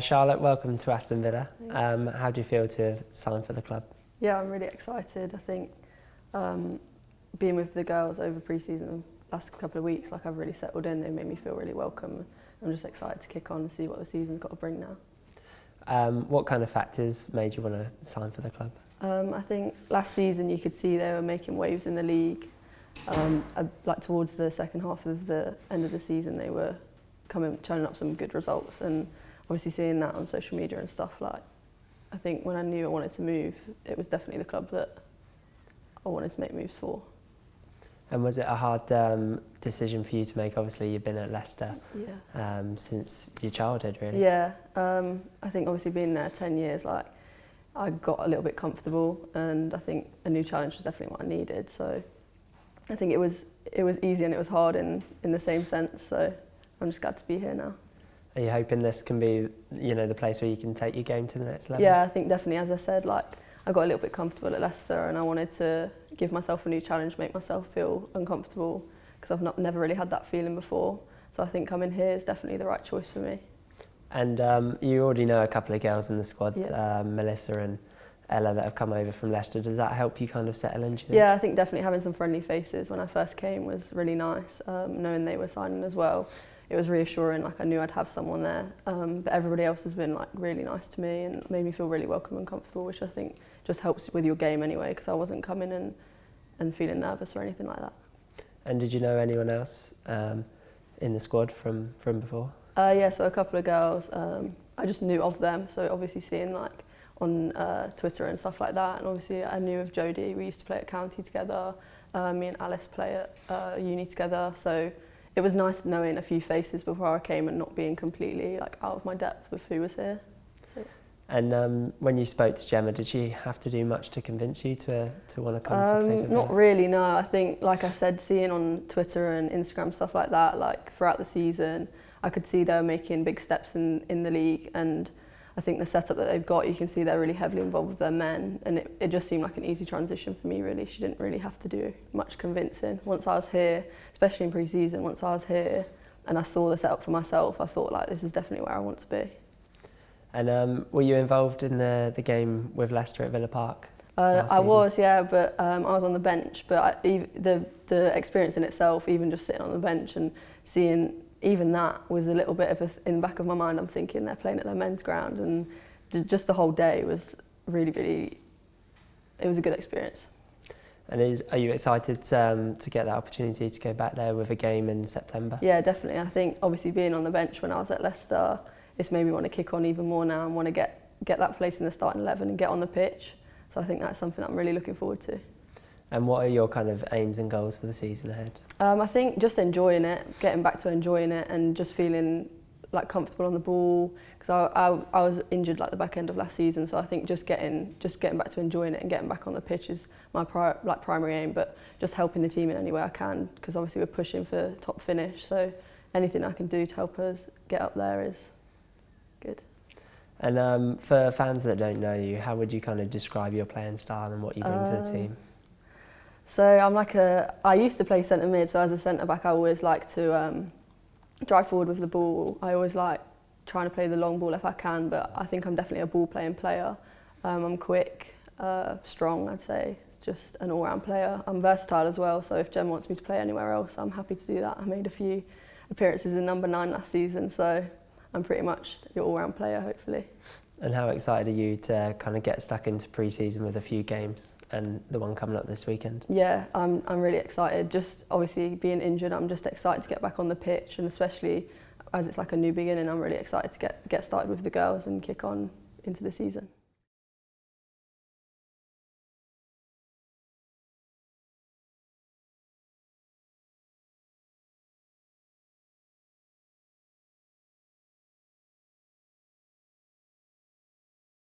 Charlotte, welcome to Aston Villa. How do you feel to have signed for the club? Yeah, I'm really excited. I think being with the girls over pre-season the last couple of weeks, I've really settled in. They made me feel really welcome. I'm just excited to kick on and see what the season's got to bring now. What kind of factors made you want to sign for the club? I think last season you could see they were making waves in the league. Towards the second half of the end of the season, they were turning up some good results, and obviously seeing that on social media and stuff, I think when I knew I wanted to move, it was definitely the club that I wanted to make moves for. And was it a hard decision for you to make? Obviously you've been at Leicester since your childhood, really. Yeah, I think obviously being there 10 years, I got a little bit comfortable, and I think a new challenge was definitely what I needed. So I think it was easy and it was hard in the same sense. So I'm just glad to be here now. Are you hoping this can be, the place where you can take your game to the next level? Yeah, I think definitely. As I said, I got a little bit comfortable at Leicester, and I wanted to give myself a new challenge, make myself feel uncomfortable, because I've never really had that feeling before. So I think coming here is definitely the right choice for me. And you already know a couple of girls in the squad, yeah. Melissa and Ella, that have come over from Leicester. Does that help you kind of settle in? Yeah, I think definitely having some friendly faces when I first came was really nice. Knowing they were signing as well, it was reassuring. I knew I'd have someone there. But everybody else has been really nice to me and made me feel really welcome and comfortable, which I think just helps with your game anyway, because I wasn't coming and feeling nervous or anything like that. And did you know anyone else in the squad from before? Yeah, so a couple of girls. I just knew of them, so obviously seeing on Twitter and stuff like that, and obviously I knew of Jodie. We used to play at County together. Me and Alice play at uni together, so it was nice knowing a few faces before I came and not being completely out of my depth with who was here. So. And when you spoke to Gemma, did she have to do much to convince you to want to come to play for Villa? Not really, no. I think, like I said, seeing on Twitter and Instagram stuff like that, throughout the season, I could see they were making big steps in the league, and I think the setup that they've got, you can see they're really heavily involved with their men, and it just seemed like an easy transition for me, really. She didn't really have to do much convincing. Once I was here, especially in pre-season, once I was here and I saw the setup for myself, I thought this is definitely where I want to be. And were you involved in the game with Leicester at Villa Park? I was, yeah, but I was on the bench. But the experience in itself, even just sitting on the bench and seeing, even that was a little bit of in the back of my mind. I'm thinking they're playing at their men's ground, and just the whole day was really, really, it was a good experience. And are you excited to get that opportunity to go back there with a game in September? Yeah, definitely. I think obviously being on the bench when I was at Leicester, it's made me want to kick on even more now and want to get that place in the starting 11 and get on the pitch. So I think that's something I'm really looking forward to. And what are your kind of aims and goals for the season ahead? I think just enjoying it, getting back to enjoying it, and just feeling comfortable on the ball, because I was injured the back end of last season. So I think just getting back to enjoying it and getting back on the pitch is my primary aim. But just helping the team in any way I can, because obviously we're pushing for top finish. So anything I can do to help us get up there is good. And for fans that don't know you, how would you kind of describe your playing style and what you bring to the team? So I'm I used to play centre mid, so as a centre back I always like to drive forward with the ball. I always like trying to play the long ball if I can, but I think I'm definitely a ball playing player. I'm quick, strong, I'd say. It's just an all-round player. I'm versatile as well, so if Jem wants me to play anywhere else, I'm happy to do that. I made a few appearances in number 9 last season, so I'm pretty much your all-round player, hopefully. And how excited are you to kind of get stuck into pre-season with a few games and the one coming up this weekend? Yeah, I'm really excited. Just obviously being injured, I'm just excited to get back on the pitch, and especially as it's a new beginning, I'm really excited to get started with the girls and kick on into the season.